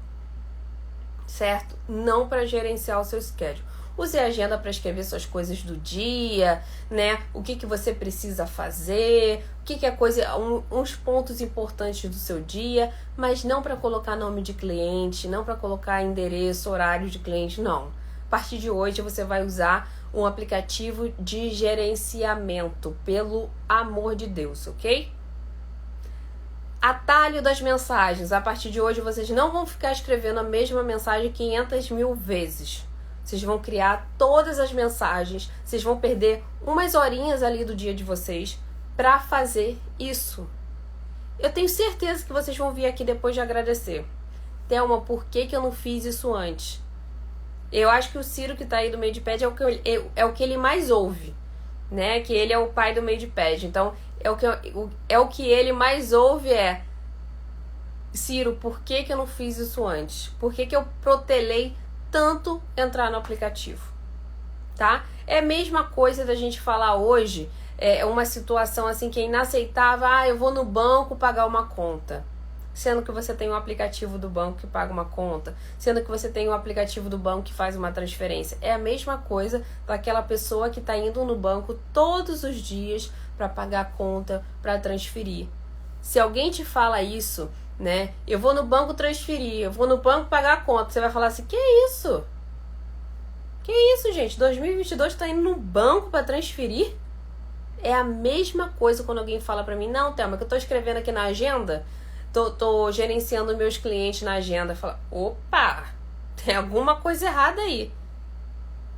Certo? Não para gerenciar o seu schedule. Use a agenda para escrever suas coisas do dia, né? O que você precisa fazer, o que é coisa, uns pontos importantes do seu dia, mas não para colocar nome de cliente, não para colocar endereço, horário de cliente, não. A partir de hoje você vai usar um aplicativo de gerenciamento, pelo amor de Deus, ok? Atalho das mensagens. A partir de hoje vocês não vão ficar escrevendo a mesma mensagem 500.000 vezes. Vocês vão criar todas as mensagens, vocês vão perder umas horinhas ali do dia de vocês para fazer isso. Eu tenho certeza que vocês vão vir aqui depois de agradecer. Thelma, por que eu não fiz isso antes? Eu acho que o Ciro que tá aí do MadePad é o que ele mais ouve, né? Que ele é o pai do MadePad. Então, o que ele mais ouve é: Ciro, por que eu não fiz isso antes? Por que eu protelei tanto entrar no aplicativo? Tá? É a mesma coisa da gente falar hoje, uma situação assim que é inaceitável. Eu vou no banco pagar uma conta. Sendo que você tem um aplicativo do banco que paga uma conta, sendo que você tem um aplicativo do banco que faz uma transferência. É a mesma coisa daquela pessoa que está indo no banco todos os dias para pagar a conta, para transferir. Se alguém te fala isso, né? Eu vou no banco transferir, eu vou no banco pagar a conta. Você vai falar assim: que isso? Que isso, gente? 2022 tá indo no banco para transferir? É a mesma coisa quando alguém fala para mim: não, Thelma, que eu tô escrevendo aqui na agenda, tô gerenciando meus clientes na agenda. Fala: opa, tem alguma coisa errada aí,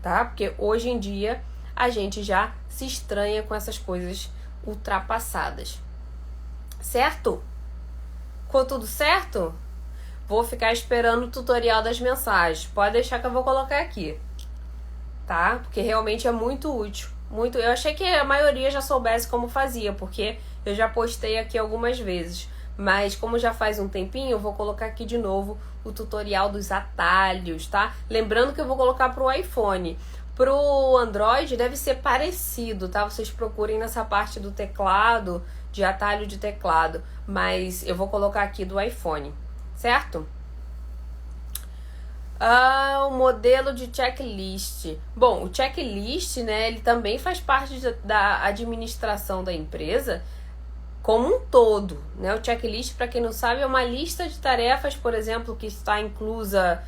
tá? Porque hoje em dia a gente já se estranha com essas coisas ultrapassadas. Certo? Ficou tudo certo? Vou ficar esperando o tutorial das mensagens. Pode deixar que eu vou colocar aqui, tá? Porque realmente é muito útil. Muito. Eu achei que a maioria já soubesse como fazia, porque eu já postei aqui algumas vezes. Mas como já faz um tempinho, eu vou colocar aqui de novo o tutorial dos atalhos, tá? Lembrando que eu vou colocar pro iPhone. Pro Android deve ser parecido, tá? Vocês procurem nessa parte do teclado, de atalho de teclado. Mas eu vou colocar aqui do iPhone, certo? O modelo de checklist. Bom, o checklist, né, ele também faz parte da administração da empresa como um todo, né? O checklist, para quem não sabe, é uma lista de tarefas, por exemplo, que está inclusa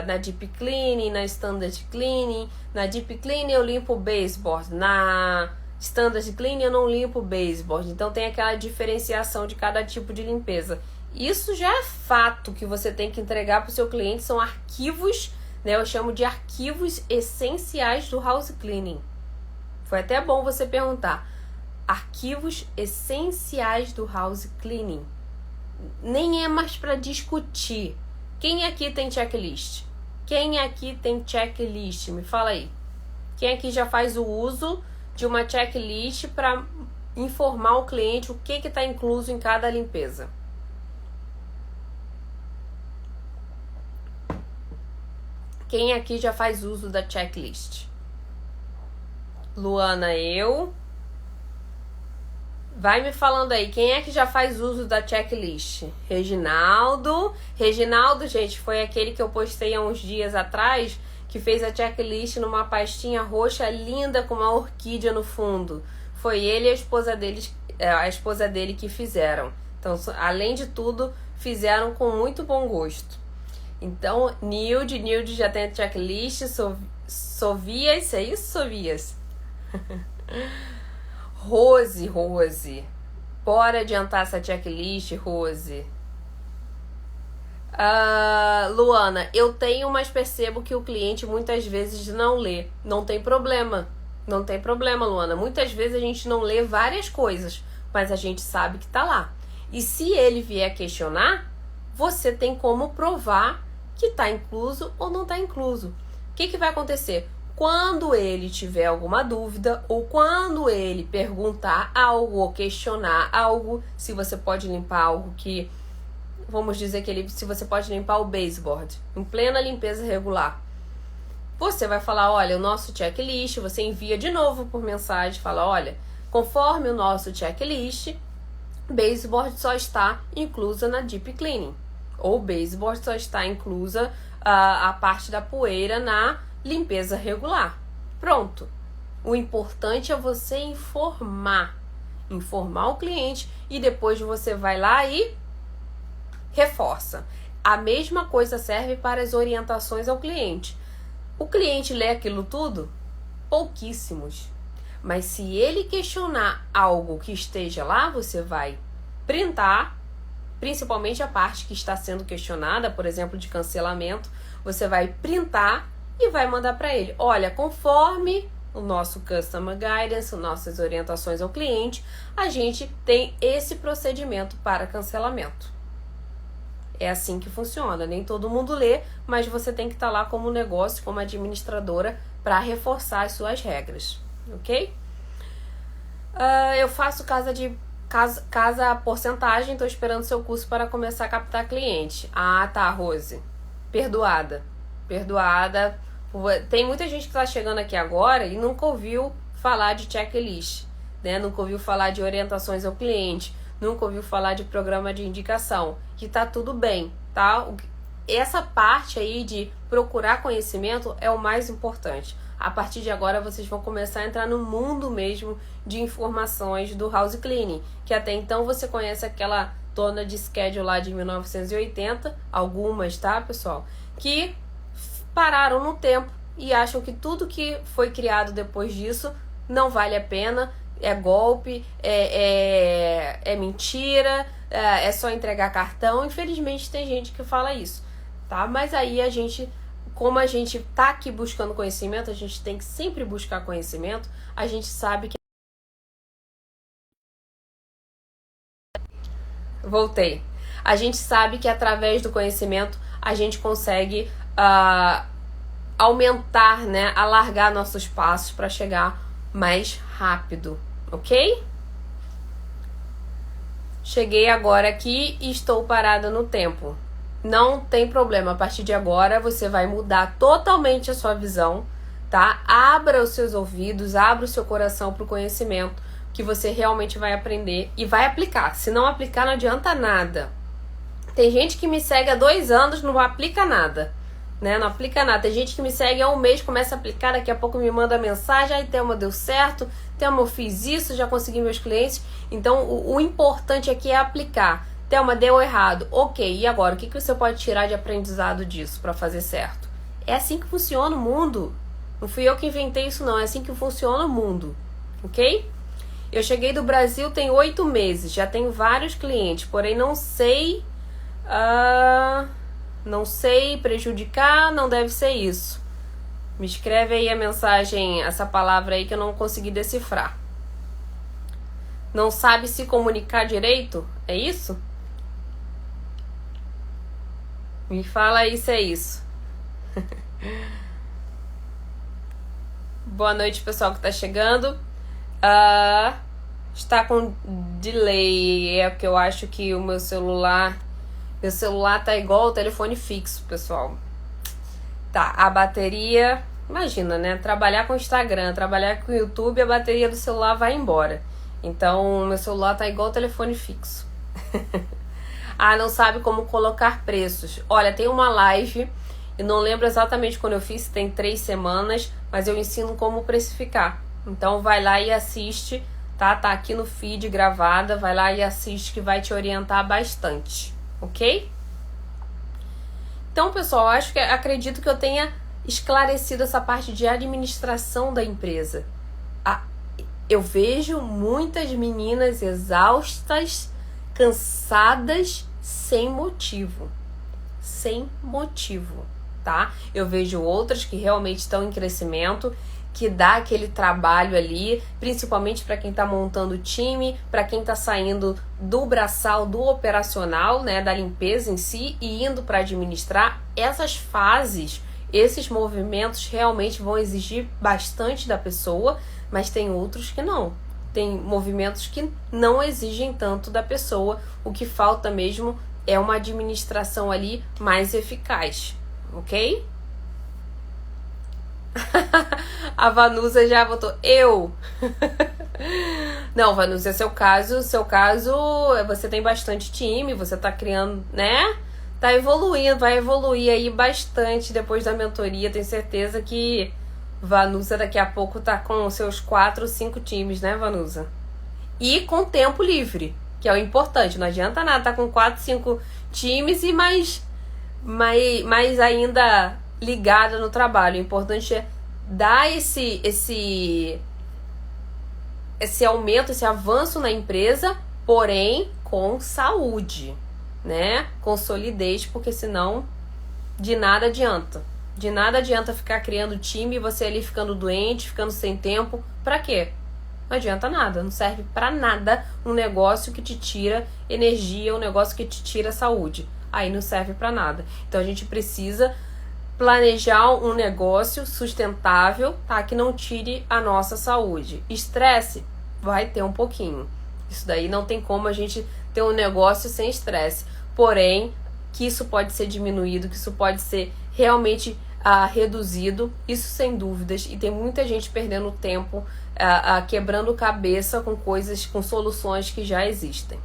na Deep Cleaning, na Standard Cleaning. Na Deep Cleaning eu limpo o baseboard, na Standard Cleaning eu não limpo o baseboard. Então tem aquela diferenciação de cada tipo de limpeza. Isso já é fato que você tem que entregar para o seu cliente, são arquivos, né? Eu chamo de arquivos essenciais do house cleaning. Foi até bom você perguntar. Arquivos essenciais do house cleaning. Nem é mais para discutir. Quem aqui tem checklist? Quem aqui tem checklist? Me fala aí. Quem aqui já faz o uso de uma checklist para informar o cliente o que está incluso em cada limpeza? Quem aqui já faz uso da checklist? Luana, eu. Vai me falando aí, quem é que já faz uso da checklist? Reginaldo. Reginaldo, gente, foi aquele que eu postei há uns dias atrás, que fez a checklist numa pastinha roxa linda com uma orquídea no fundo. Foi ele e a esposa dele que fizeram. Então, além de tudo, fizeram com muito bom gosto. Então, Nilde já tem a checklist. Sovias, é isso, Sovias? Rose. Bora adiantar essa checklist, Rose. Luana, eu tenho, mas percebo que o cliente muitas vezes não lê. Não tem problema, Luana. Muitas vezes a gente não lê várias coisas, mas a gente sabe que tá lá. E se ele vier questionar, você tem como provar que tá incluso ou não tá incluso. O que vai acontecer? Quando ele tiver alguma dúvida ou quando ele perguntar algo ou questionar algo, se você pode limpar algo que, vamos dizer que se você pode limpar o baseboard em plena limpeza regular, você vai falar, olha, o nosso checklist, você envia de novo por mensagem, fala, olha, conforme o nosso checklist, baseboard só está inclusa na deep cleaning, ou baseboard só está inclusa a parte da poeira na limpeza regular. Pronto. O importante é você informar o cliente e depois você vai lá e reforça. A mesma coisa serve para as orientações ao cliente. O cliente lê aquilo tudo? Pouquíssimos. Mas se ele questionar algo que esteja lá, você vai printar, principalmente a parte que está sendo questionada, por exemplo, de cancelamento, você vai printar e vai mandar para ele, olha, conforme o nosso Customer Guidance, nossas orientações ao cliente, a gente tem esse procedimento para cancelamento. É assim que funciona, nem todo mundo lê, mas você tem que estar lá como negócio, como administradora, para reforçar as suas regras, ok? Eu faço casa porcentagem, estou esperando seu curso para começar a captar cliente. Ah, tá, Rose. Perdoada. Tem muita gente que está chegando aqui agora e nunca ouviu falar de checklist, né? Nunca ouviu falar de orientações ao cliente, nunca ouviu falar de programa de indicação, que tá tudo bem, tá? Essa parte aí de procurar conhecimento é o mais importante. A partir de agora vocês vão começar a entrar no mundo mesmo de informações do house cleaning, que até então você conhece aquela dona de schedule lá de 1980, algumas, tá, pessoal? Que pararam no tempo e acham que tudo que foi criado depois disso não vale a pena, é golpe, é mentira, é só entregar cartão. Infelizmente tem gente que fala isso, tá? Mas aí como a gente tá aqui buscando conhecimento, a gente tem que sempre buscar conhecimento, a gente sabe que... Voltei. A gente sabe que através do conhecimento a gente consegue aumentar, né, alargar nossos passos para chegar mais rápido, ok? Cheguei agora aqui e estou parada no tempo. Não tem problema, a partir de agora você vai mudar totalmente a sua visão, tá? Abra os seus ouvidos, abra o seu coração para o conhecimento que você realmente vai aprender e vai aplicar. Se não aplicar, não adianta nada. Tem gente que me segue há 2 anos, não aplica nada, né? Não aplica nada. Tem gente que me segue há 1 mês, começa a aplicar, daqui a pouco me manda mensagem, aí Thelma, deu certo, Thelma, eu fiz isso, já consegui meus clientes. Então, o importante aqui é aplicar. Thelma, deu errado. Ok, e agora? O que você pode tirar de aprendizado disso para fazer certo? É assim que funciona o mundo. Não fui eu que inventei isso, não. É assim que funciona o mundo, ok? Eu cheguei do Brasil tem 8 meses, já tenho vários clientes, porém não sei prejudicar, não deve ser isso. Me escreve aí a mensagem, essa palavra aí que eu não consegui decifrar. Não sabe se comunicar direito? É isso? Me fala aí se é isso. Boa noite, pessoal que tá chegando. Está com delay, é porque eu acho que o meu celular tá igual ao telefone fixo, pessoal. Tá, a bateria, imagina, né? Trabalhar com Instagram, trabalhar com YouTube, a bateria do celular vai embora. Então, o meu celular tá igual ao telefone fixo. Não sabe como colocar preços. Olha, tem uma live, eu não lembro exatamente quando eu fiz, tem 3 semanas, mas eu ensino como precificar. Então, vai lá e assiste, tá? Tá aqui no feed gravada, vai lá e assiste que vai te orientar bastante, ok? Então, pessoal, acredito que eu tenha esclarecido essa parte de administração da empresa. Eu vejo muitas meninas exaustas, cansadas, sem motivo. Sem motivo, tá? Eu vejo outras que realmente estão em crescimento, que dá aquele trabalho ali, principalmente para quem tá montando o time, para quem tá saindo do braçal, do operacional, né, da limpeza em si e indo para administrar. Essas fases, esses movimentos realmente vão exigir bastante da pessoa, mas tem outros que não. Tem movimentos que não exigem tanto da pessoa, o que falta mesmo é uma administração ali mais eficaz, ok? A Vanusa já botou eu. Não, Vanusa, seu caso, você tem bastante time, você tá criando, né? Tá evoluindo, vai evoluir aí bastante depois da mentoria. Tenho certeza que Vanusa daqui a pouco tá com seus 4 ou 5 times, né, Vanusa? E com tempo livre, que é o importante. Não adianta nada, tá com 4, 5 times e mais ainda ligada no trabalho. O importante é dar esse aumento, esse avanço na empresa, porém com saúde, né? Com solidez, porque senão de nada adianta. De nada adianta ficar criando time e você ali ficando doente, ficando sem tempo. Pra quê? Não adianta nada, não serve pra nada um negócio que te tira energia, um negócio que te tira saúde. Aí não serve pra nada. Então a gente precisa planejar um negócio sustentável, tá? Que não tire a nossa saúde. Estresse? Vai ter um pouquinho. Isso daí não tem como a gente ter um negócio sem estresse. Porém, que isso pode ser diminuído, que isso pode ser realmente reduzido, isso sem dúvidas. E tem muita gente perdendo tempo, quebrando cabeça com coisas, com soluções que já existem.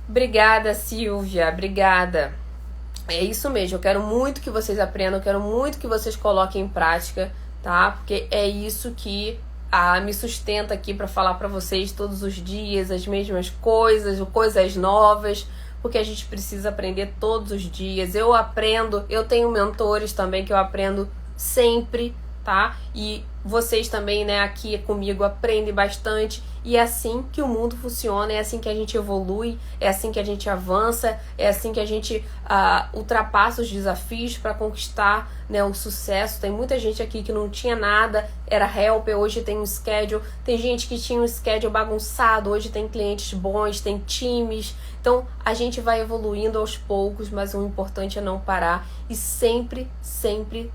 Obrigada, Silvia. Obrigada. É isso mesmo, eu quero muito que vocês aprendam, eu quero muito que vocês coloquem em prática, tá? Porque é isso que me sustenta aqui para falar para vocês todos os dias as mesmas coisas, coisas novas, porque a gente precisa aprender todos os dias. Eu aprendo, eu tenho mentores também que eu aprendo sempre, tá? E vocês também, né, aqui comigo aprendem bastante. E é assim que o mundo funciona, é assim que a gente evolui, é assim que a gente avança, é assim que a gente ultrapassa os desafios para conquistar, né, o sucesso. Tem muita gente aqui que não tinha nada, era helper, hoje tem um schedule. Tem gente que tinha um schedule bagunçado, hoje tem clientes bons, tem times. Então a gente vai evoluindo aos poucos, mas o importante é não parar e sempre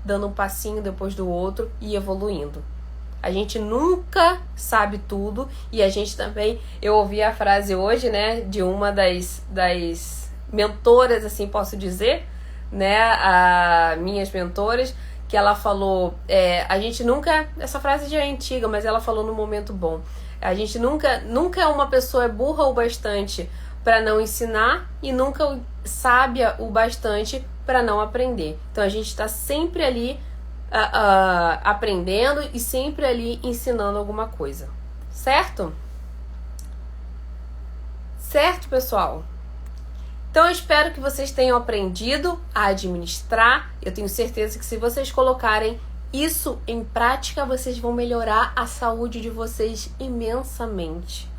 dando um passinho depois do outro e evoluindo. A gente nunca sabe tudo e a gente também... Eu ouvi a frase hoje, né, de uma das mentoras, assim posso dizer, né, minhas mentoras, que ela falou... a gente nunca... Essa frase já é antiga, mas ela falou no momento bom. A gente nunca uma pessoa é burra o bastante para não ensinar e nunca sábia o bastante para não aprender. Então a gente está sempre ali aprendendo e sempre ali ensinando alguma coisa, certo? Certo, pessoal? Então eu espero que vocês tenham aprendido a administrar. Eu tenho certeza que se vocês colocarem isso em prática, vocês vão melhorar a saúde de vocês imensamente.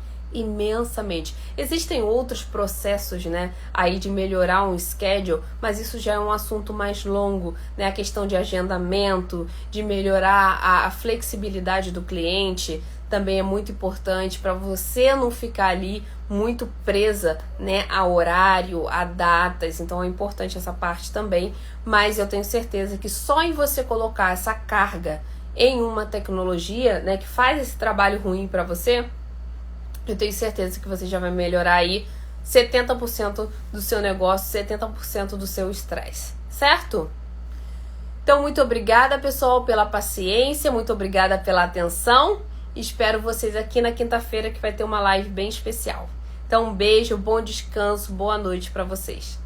Existem outros processos, né, aí de melhorar um schedule, mas isso já é um assunto mais longo, né, a questão de agendamento, de melhorar a flexibilidade do cliente, também é muito importante para você não ficar ali muito presa, né, a horário, a datas. Então é importante essa parte também, mas eu tenho certeza que só em você colocar essa carga em uma tecnologia, né, que faz esse trabalho ruim para você, eu tenho certeza que você já vai melhorar aí 70% do seu negócio, 70% do seu estresse, certo? Então, muito obrigada, pessoal, pela paciência, muito obrigada pela atenção. Espero vocês aqui na quinta-feira, que vai ter uma live bem especial. Então, um beijo, bom descanso, boa noite para vocês.